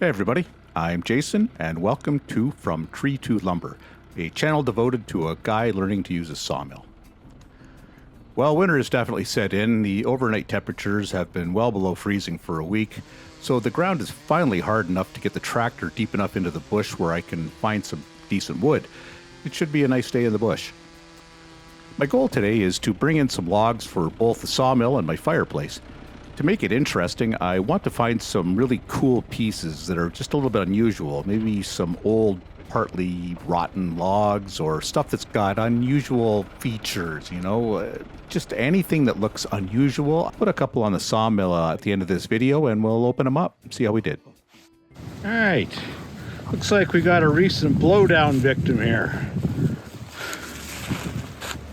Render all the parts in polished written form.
Hey everybody, I'm Jason and welcome to From Tree to Lumber, a channel devoted to a guy learning to use a sawmill. Well, winter has definitely set in. The overnight temperatures have been well below freezing for a week, so the ground is finally hard enough to get the tractor deep enough into the bush where I can find some decent wood. It should be a nice day in the bush. My goal today is to bring in some logs for both the sawmill and my fireplace. To make it interesting, I want to find some really cool pieces that are just a little bit unusual. Maybe some old, partly rotten logs or stuff that's got unusual features, just anything that looks unusual. I'll put a couple on the sawmill at the end of this video and we'll open them up and see how we did. All right, looks like we got a recent blowdown victim here.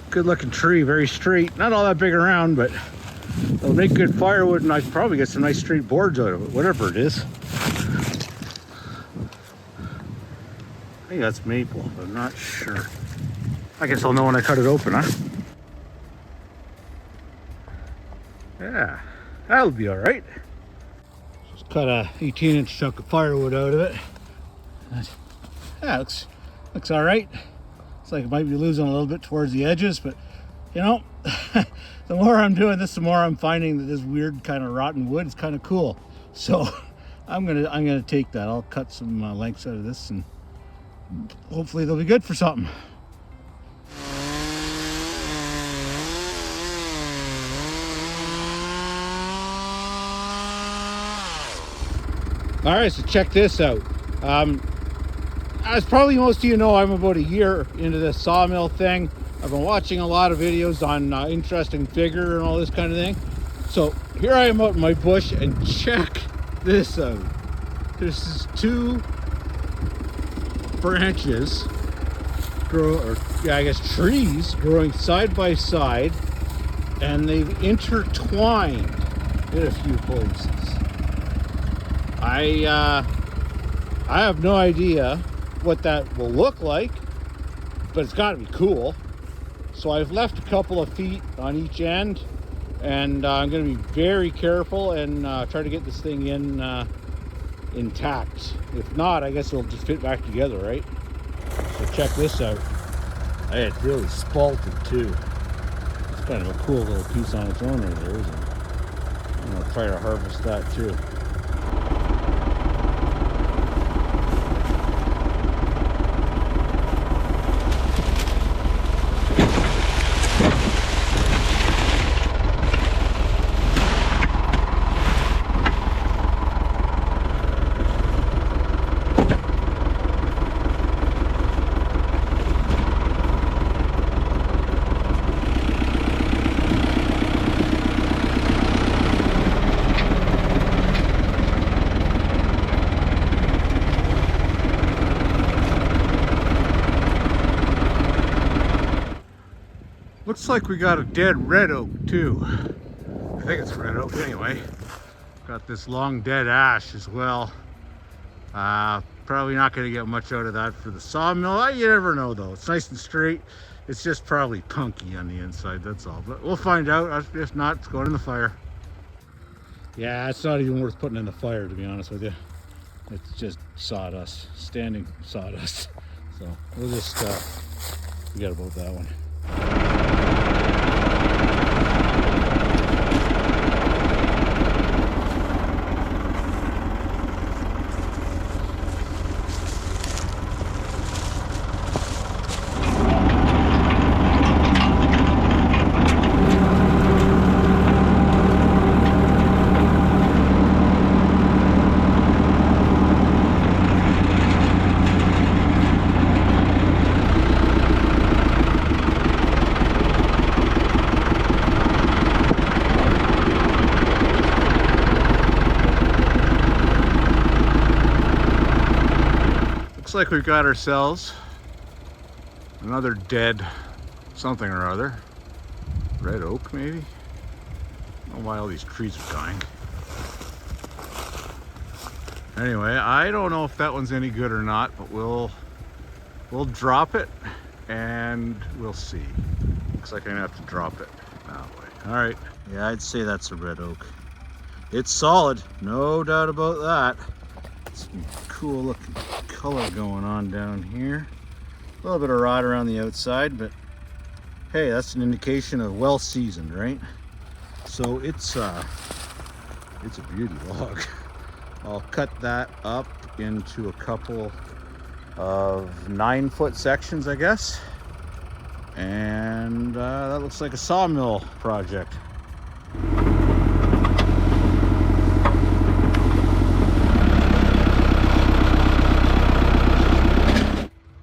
Good looking tree, very straight, not all that big around, but it'll make good firewood, and I can probably get some nice straight boards out of it, whatever it is. I think that's maple, but I'm not sure. I guess I'll know when I cut it open, huh? Yeah, that'll be all right. Just cut a 18-inch chunk of firewood out of it. Yeah, looks all right. It's like it might be losing a little bit towards the edges, but the more I'm doing this, the more I'm finding that this weird kind of rotten wood is kind of cool. So I'm gonna take that. I'll cut some lengths out of this, and hopefully they'll be good for something. All right, so check this out. As probably most of you know, I'm about a year into this sawmill thing. I've been watching a lot of videos on interesting figure and all this kind of thing. So here I am out in my bush, and check this out. This is two branches, trees growing side by side, and they've intertwined in a few places. I have no idea what that will look like, but it's got to be cool. So I've left a couple of feet on each end, and I'm going to be very careful and try to get this thing in intact. If not, I guess it'll just fit back together, right? So check this out. Hey, it's really spalted too. It's kind of a cool little piece on its own right there, isn't it? I'm going to try to harvest that too. Looks like we got a dead red oak too. I think it's red oak anyway. Got this long dead ash as well. Probably not going to get much out of that for the sawmill. You never know though. It's nice and straight. It's just probably punky on the inside, that's all. But we'll find out. If not, it's going in the fire. Yeah, it's not even worth putting in the fire, to be honest with you. It's just sawdust, standing sawdust. So we'll just forget about that one. Like we've got ourselves another dead something or other. Red oak, maybe? I don't know why all these trees are dying. Anyway, I don't know if that one's any good or not, but we'll drop it and we'll see. Looks like I'm gonna have to drop it that way. All right. Yeah, I'd say that's a red oak. It's solid, no doubt about that. Some cool looking color going on down here. A little bit of rot around the outside, but hey, that's an indication of well seasoned, right? So it's a beauty log. I'll cut that up into a couple of 9-foot sections, I guess. And that looks like a sawmill project.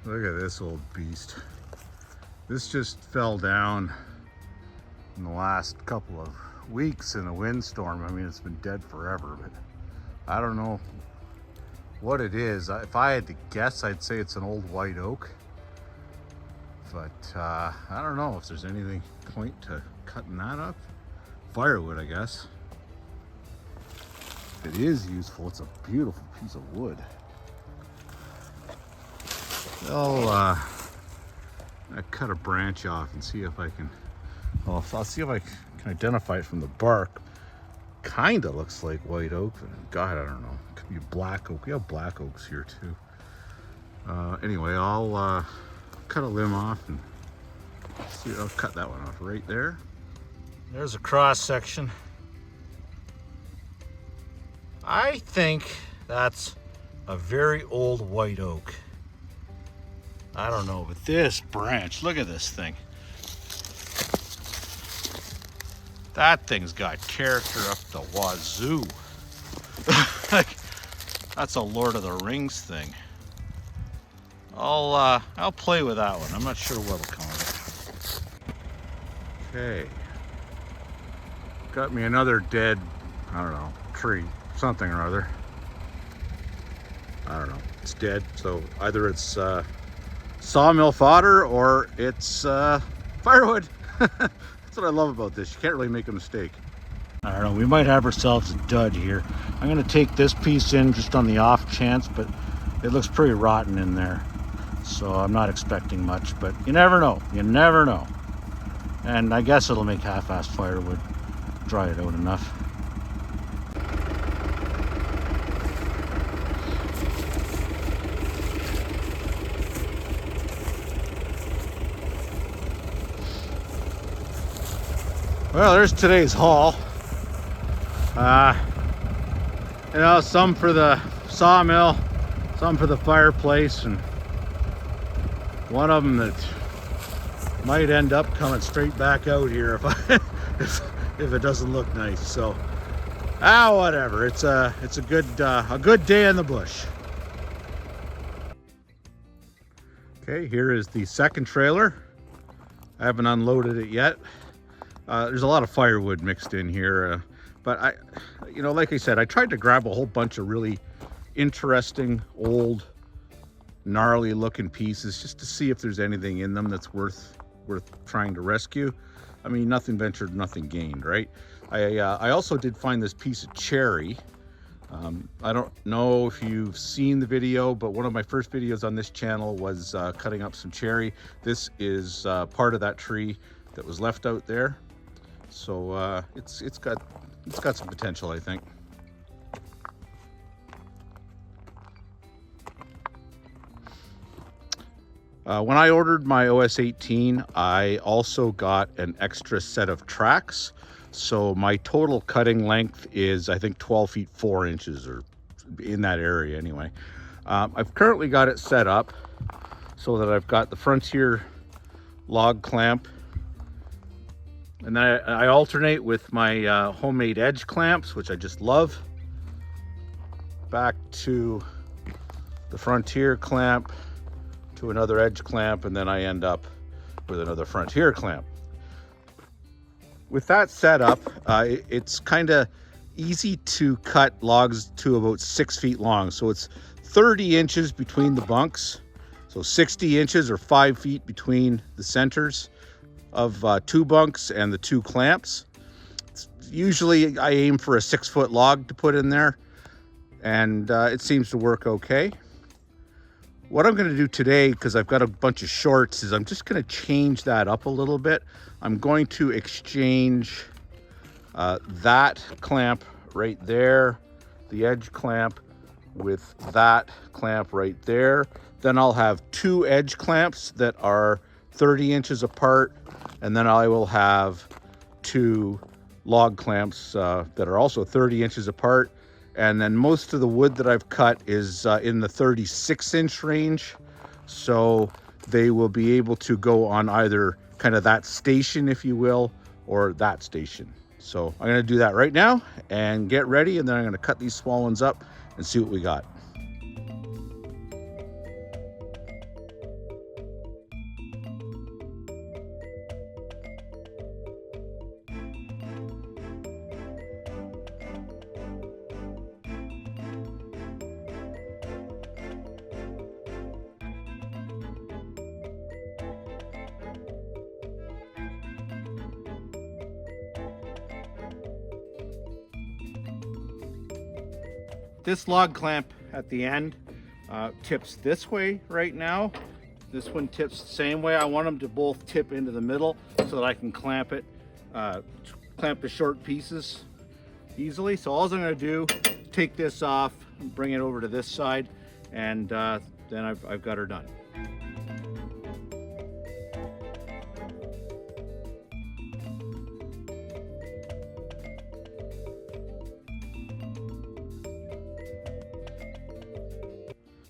Look at this old beast. This just fell down in the last couple of weeks in a windstorm. I mean, it's been dead forever, but I don't know what it is. If I had to guess, I'd say it's an old white oak. But I don't know if there's anything point to cutting that up. Firewood, I guess. It is useful. It's a beautiful piece of wood. I'll cut a branch off and see if I can. Well, I'll see if I can identify it from the bark. Kind of looks like white oak, but God, I don't know. It could be black oak. We have black oaks here too. Anyway, I'll cut a limb off and see. I'll cut that one off right there. There's a cross section. I think that's a very old white oak. I don't know, but this branch, look at this thing. That thing's got character up the wazoo. Like, that's a Lord of the Rings thing. I'll play with that one. I'm not sure what'll come of it. Okay. Got me another dead, I don't know, tree, something or other. I don't know. It's dead, so either it's sawmill fodder or it's firewood. That's what I love about this. You can't really make a mistake. I don't know. We might have ourselves a dud here. I'm going to take this piece in just on the off chance, but it looks pretty rotten in there. So I'm not expecting much, but you never know. You never know. And I guess it'll make half-assed firewood. Dry it out enough. Well, there's today's haul. You know, some for the sawmill, some for the fireplace, and one of them that might end up coming straight back out here if it doesn't look nice. So, whatever. It's a good day in the bush. Okay, here is the second trailer. I haven't unloaded it yet. There's a lot of firewood mixed in here, but like I said, I tried to grab a whole bunch of really interesting, old, gnarly looking pieces just to see if there's anything in them that's worth trying to rescue. I mean, nothing ventured, nothing gained, right? I also did find this piece of cherry. I don't know if you've seen the video, but one of my first videos on this channel was cutting up some cherry. This is part of that tree that was left out there. So it's got some potential, I think. When I ordered my OS18, I also got an extra set of tracks. So my total cutting length is, I think, 12 feet 4 inches, or in that area anyway. I've currently got it set up so that I've got the Frontier log clamp, and then I alternate with my homemade edge clamps, which I just love, back to the Frontier clamp, to another edge clamp, and then I end up with another Frontier clamp. With that setup, it's kind of easy to cut logs to about 6 feet long. So it's 30 inches between the bunks. So 60 inches or 5 feet between the centers of 2 bunks and the 2 clamps. Usually I aim for a 6-foot log to put in there, and it seems to work okay. What I'm going to do today, because I've got a bunch of shorts, is I'm just going to change that up a little bit. I'm going to exchange that clamp right there, the edge clamp, with that clamp right there. Then I'll have 2 edge clamps that are 30 inches apart, and then I will have 2 log clamps that are also 30 inches apart. And then most of the wood that I've cut is in the 36-inch range, so they will be able to go on either kind of that station, if you will, or that station. So I'm going to do that right now and get ready, and then I'm going to cut these small ones up and see what we got. This log clamp at the end tips this way right now. This one tips the same way. I want them to both tip into the middle so that I can clamp it, clamp the short pieces easily. So all I'm going to do, take this off, bring it over to this side, and then I've got her done.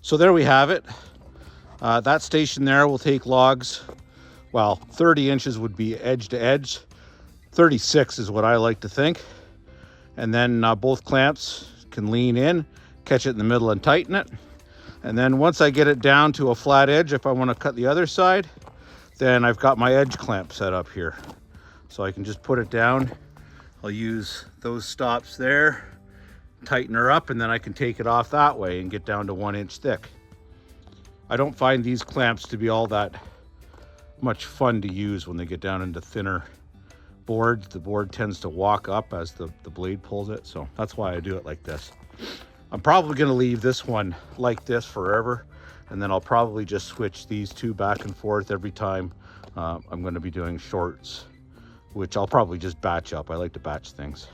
So there we have it. That station there will take logs. Well, 30 inches would be edge to edge. 36 is what I like to think. And then both clamps can lean in, catch it in the middle and tighten it. And then once I get it down to a flat edge, if I want to cut the other side, then I've got my edge clamp set up here. So I can just put it down. I'll use those stops there, tighten her up, and then I can take it off that way and get down to 1 inch thick. I don't find these clamps to be all that much fun to use when they get down into thinner boards. The board tends to walk up as the blade pulls it, so that's why I do it like this. I'm probably going to leave this one like this forever, and then I'll probably just switch these two back and forth every time I'm going to be doing shorts, which I'll probably just batch up. I like to batch things.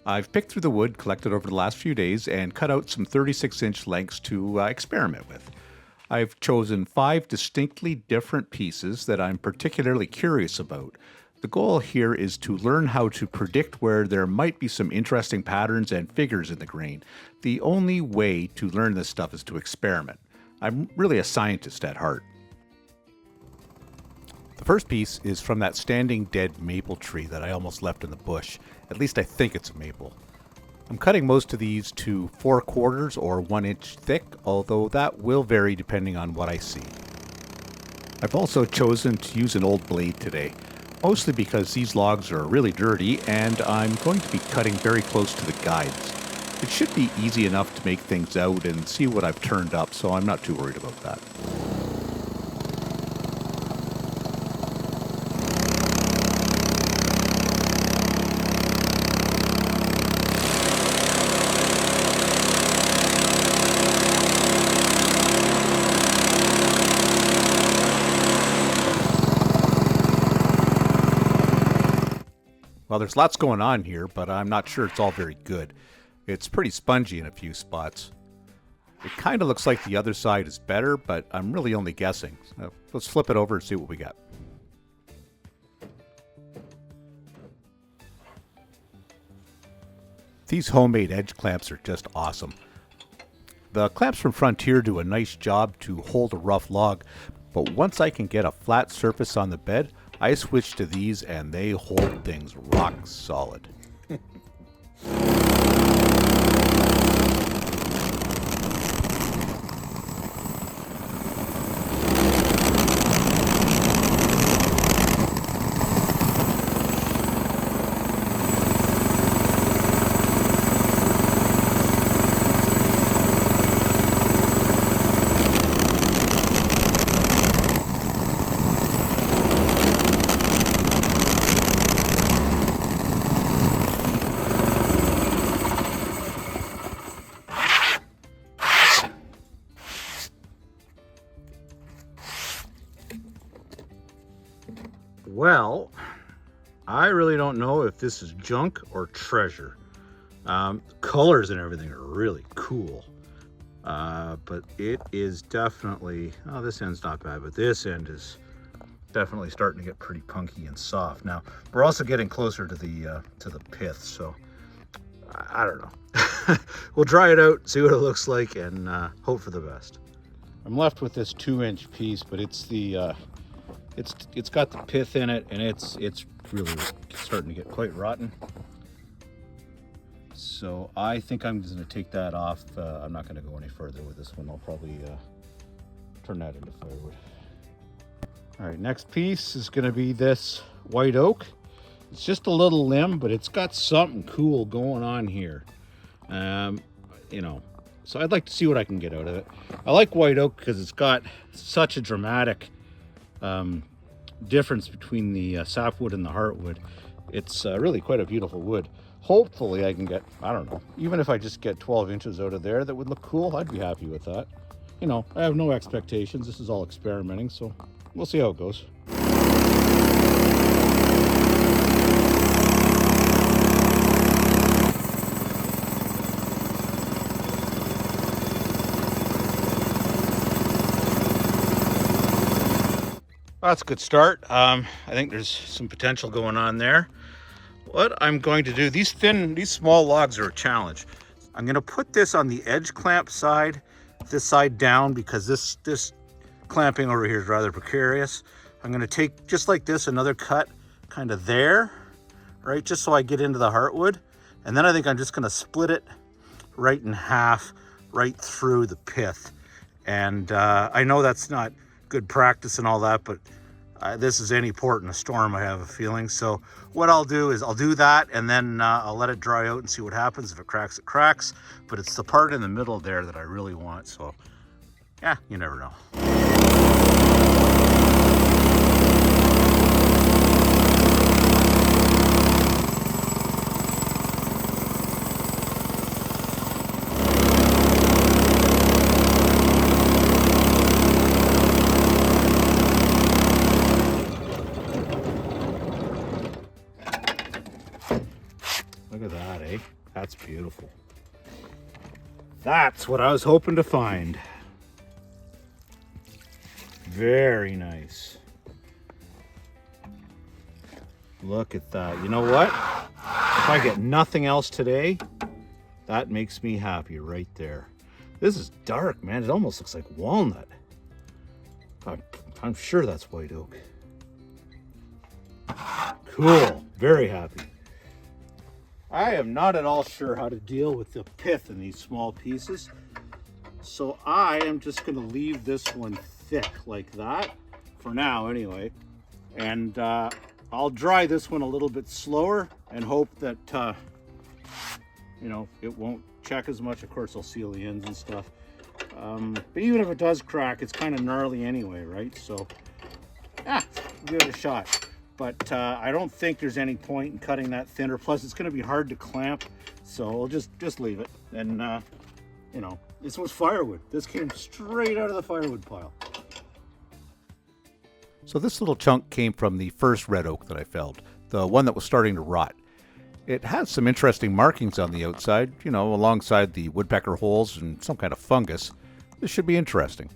I've picked through the wood collected over the last few days and cut out some 36-inch lengths to experiment with. I've chosen 5 distinctly different pieces that I'm particularly curious about. The goal here is to learn how to predict where there might be some interesting patterns and figures in the grain. The only way to learn this stuff is to experiment. I'm really a scientist at heart. The first piece is from that standing dead maple tree that I almost left in the bush. At least I think it's a maple. I'm cutting most of these to 4/4 or 1 inch thick, although that will vary depending on what I see. I've also chosen to use an old blade today, mostly because these logs are really dirty and I'm going to be cutting very close to the guides. It should be easy enough to make things out and see what I've turned up, so I'm not too worried about that. Well, there's lots going on here, but I'm not sure it's all very good. It's pretty spongy in a few spots. It kind of looks like the other side is better, but I'm really only guessing. So let's flip it over and see what we got. These homemade edge clamps are just awesome. The clamps from Frontier do a nice job to hold a rough log, but once I can get a flat surface on the bed, I switch to these and they hold things rock solid. Well, I really don't know if this is junk or treasure. Colors and everything are really cool. But it is definitely, oh, this end's not bad, but this end is definitely starting to get pretty punky and soft. Now, we're also getting closer to the pith, so I don't know. We'll dry it out, see what it looks like, and hope for the best. I'm left with this 2-inch piece, but it's it's got the pith in it, and it's really starting to get quite rotten. So I think I'm just going to take that off. I'm not going to go any further with this one. I'll probably turn that into firewood. All right, next piece is going to be this white oak. It's just a little limb, but it's got something cool going on here. You know, so I'd like to see what I can get out of it. I like white oak because it's got such a dramatic difference between the sapwood and the heartwood. It's really quite a beautiful wood. Hopefully I can get, I don't know, even if I just get 12 inches out of there, that would look cool. I'd be happy with that. You know, I have no expectations. This is all experimenting, so we'll see how it goes. That's a good start. I think there's some potential going on there. What I'm going to do, these small logs are a challenge. I'm going to put this on the edge clamp side, this side down, because this clamping over here is rather precarious. I'm going to take, just like this, another cut kind of there, right, just so I get into the heartwood. And then I think I'm just going to split it right in half, right through the pith. And I know that's not good practice and all that, but this is any port in a storm, I have a feeling. So what I'll do is I'll do that, and then I'll let it dry out and see what happens. If it cracks, it cracks. But it's the part in the middle there that I really want. So yeah, you never know. Look at that, eh? That's beautiful. That's what I was hoping to find. Very nice. Look at that. You know what? If I get nothing else today, that makes me happy right there. This is dark, man. It almost looks like walnut. I'm sure that's white oak. Cool. Very happy. I am not at all sure how to deal with the pith in these small pieces. So I am just going to leave this one thick like that, for now anyway. And I'll dry this one a little bit slower and hope that, you know, it won't check as much. Of course, I'll seal the ends and stuff. But even if it does crack, it's kind of gnarly anyway, right? So, give it a shot. But I don't think there's any point in cutting that thinner. Plus, it's going to be hard to clamp, so I'll just leave it. And you know, this was firewood. This came straight out of the firewood pile. So this little chunk came from the first red oak that I felled, the one that was starting to rot. It has some interesting markings on the outside, you know, alongside the woodpecker holes and some kind of fungus. This should be interesting.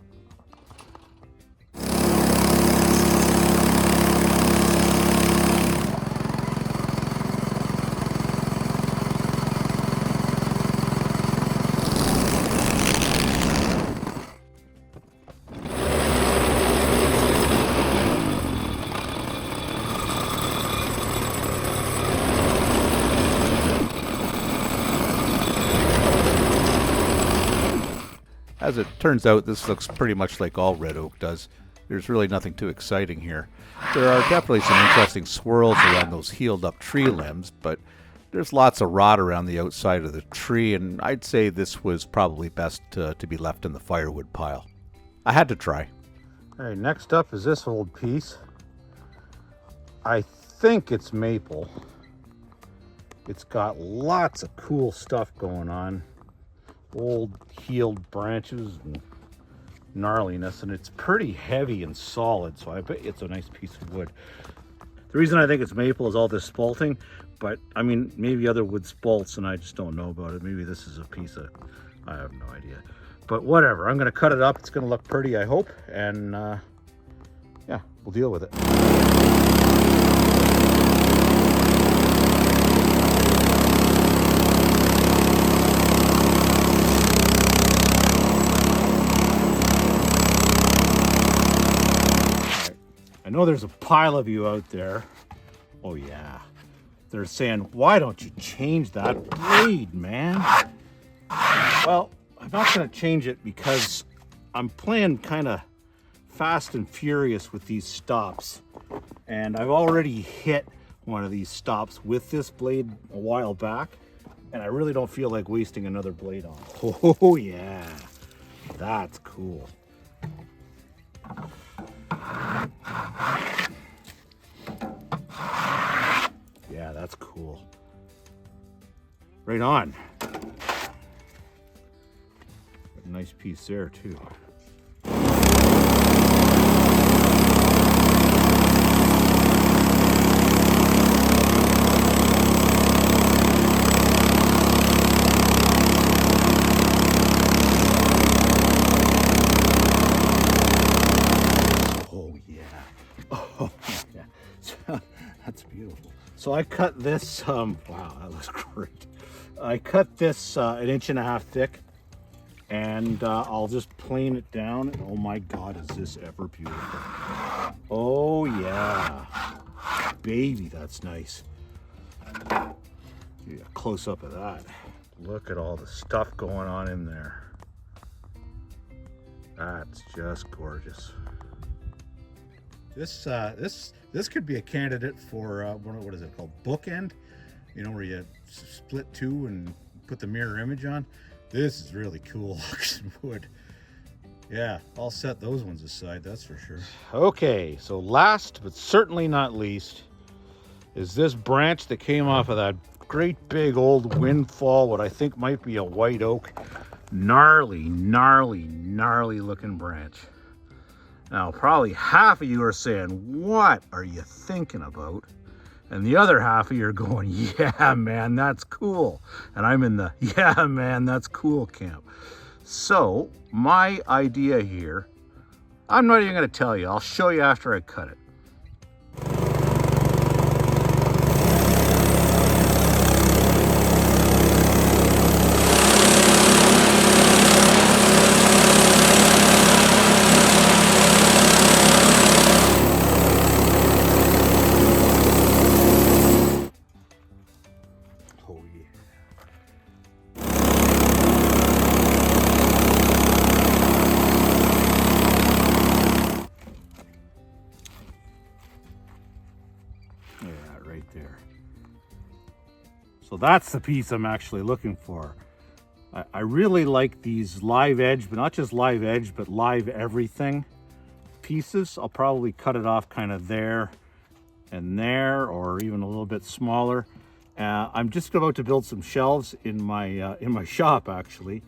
As it turns out, this looks pretty much like all red oak does. There's really nothing too exciting here. There are definitely some interesting swirls around those healed up tree limbs, but there's lots of rot around the outside of the tree, and I'd say this was probably best to be left in the firewood pile. I had to try. All right, next up is this old piece. I think it's maple. It's got lots of cool stuff going on. Old healed branches and gnarliness, and it's pretty heavy and solid, so I bet it's a nice piece of wood. The reason I think it's maple is all this spalting, but I mean, maybe other wood spalts and I just don't know about it. Maybe this is a piece of, I have no idea. But whatever, I'm gonna cut it up. It's gonna look pretty, I hope. And yeah, we'll deal with it. I know there's a pile of you out there. Oh yeah. They're saying, why don't you change that blade, man? Well, I'm not gonna change it because I'm playing kind of fast and furious with these stops. And I've already hit one of these stops with this blade a while back. And I really don't feel like wasting another blade on it. Oh yeah, that's cool. Yeah, that's cool. Right on. A nice piece there too. That's beautiful. So I cut this, wow, that looks great. I cut this 1.5 inches thick, and I'll just plane it down. And oh my God, is this ever beautiful. Oh yeah, baby, that's nice. Give you a close up of that. Look at all the stuff going on in there. That's just gorgeous. This could be a candidate for what is it called? Bookend, you know, where you split two and put the mirror image on. This is really cool looking wood. Yeah, I'll set those ones aside, that's for sure. Okay, so last but certainly not least is this branch that came off of that great big old windfall, what I think might be a white oak. Gnarly, gnarly, gnarly looking branch. Now, probably half of you are saying, what are you thinking about? And the other half of you are going, yeah, man, that's cool. And I'm in the, yeah, man, that's cool camp. So, my idea here, I'm not even going to tell you. I'll show you after I cut it. There. So that's the piece I'm actually looking for. I really like these live edge, but not just live edge, but live everything pieces. I'll probably cut it off kind of there and there, or even a little bit smaller. I'm just about to build some shelves in my shop actually,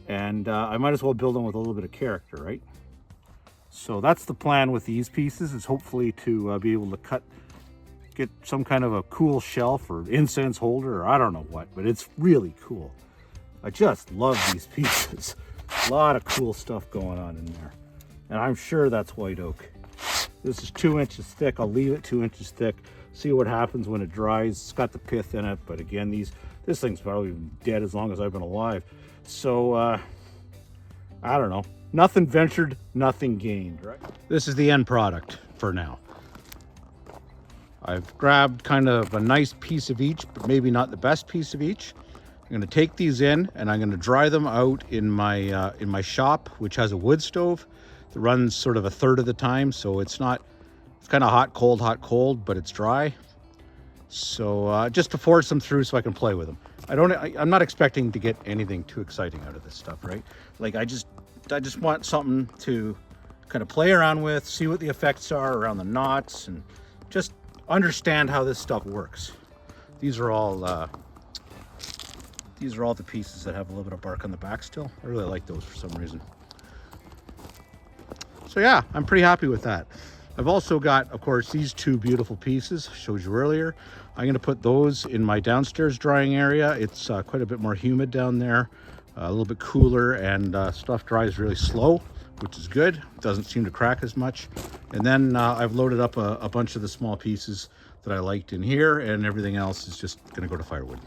and I might as well build them with a little bit of character, right? So that's the plan with these pieces, is hopefully to be able to get some kind of a cool shelf or incense holder, or I don't know what, but it's really cool. I just love these pieces. A lot of cool stuff going on in there. And I'm sure that's white oak. This is 2 inches thick. I'll leave it 2 inches thick. See what happens when it dries. It's got the pith in it, but again, this thing's probably been dead as long as I've been alive. So, I don't know. Nothing ventured, nothing gained, right? This is the end product for now. I've grabbed kind of a nice piece of each, but maybe not the best piece of each. I'm going to take these in and I'm going to dry them out in my shop, which has a wood stove that runs sort of a third of the time. So it's kind of hot, cold, but it's dry. So just to force them through so I can play with them. I'm not expecting to get anything too exciting out of this stuff, right? Like I just want something to kind of play around with, see what the effects are around the knots, and just understand how this stuff works. These are all the pieces that have a little bit of bark on the back still. I really like those for some reason. So yeah, I'm pretty happy with that. I've also got, of course, these two beautiful pieces I showed you earlier. I'm going to put those in my downstairs drying area. It's quite a bit more humid down there, a little bit cooler, and stuff dries really slow, which is good. It doesn't seem to crack as much. And then I've loaded up a bunch of the small pieces that I liked in here, and everything else is just going to go to firewood.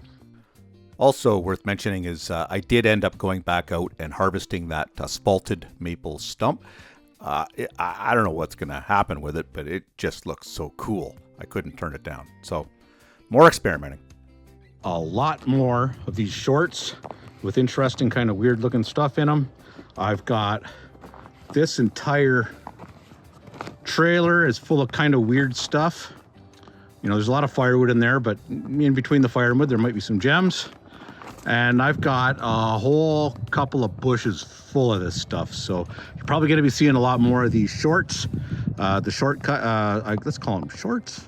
Also worth mentioning is I did end up going back out and harvesting that spalted maple stump. I don't know what's going to happen with it, but it just looks so cool. I couldn't turn it down. So more experimenting. A lot more of these shorts with interesting kind of weird looking stuff in them. I've got this entire trailer is full of kind of weird stuff. You know, there's a lot of firewood in there, but in between the firewood, there might be some gems. And I've got a whole couple of bushes full of this stuff. So you're probably going to be seeing a lot more of these shorts. The shortcut, let's call them shorts.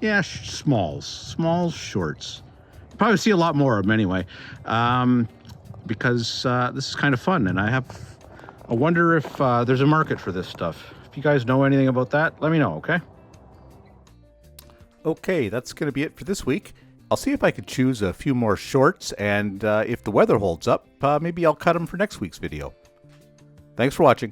Yeah, smalls shorts. You'll probably see a lot more of them anyway, because this is kind of fun. And I wonder if there's a market for this stuff. If you guys know anything about that, let me know, okay? Okay, that's going to be it for this week. I'll see if I can choose a few more shorts, and if the weather holds up, maybe I'll cut them for next week's video. Thanks for watching.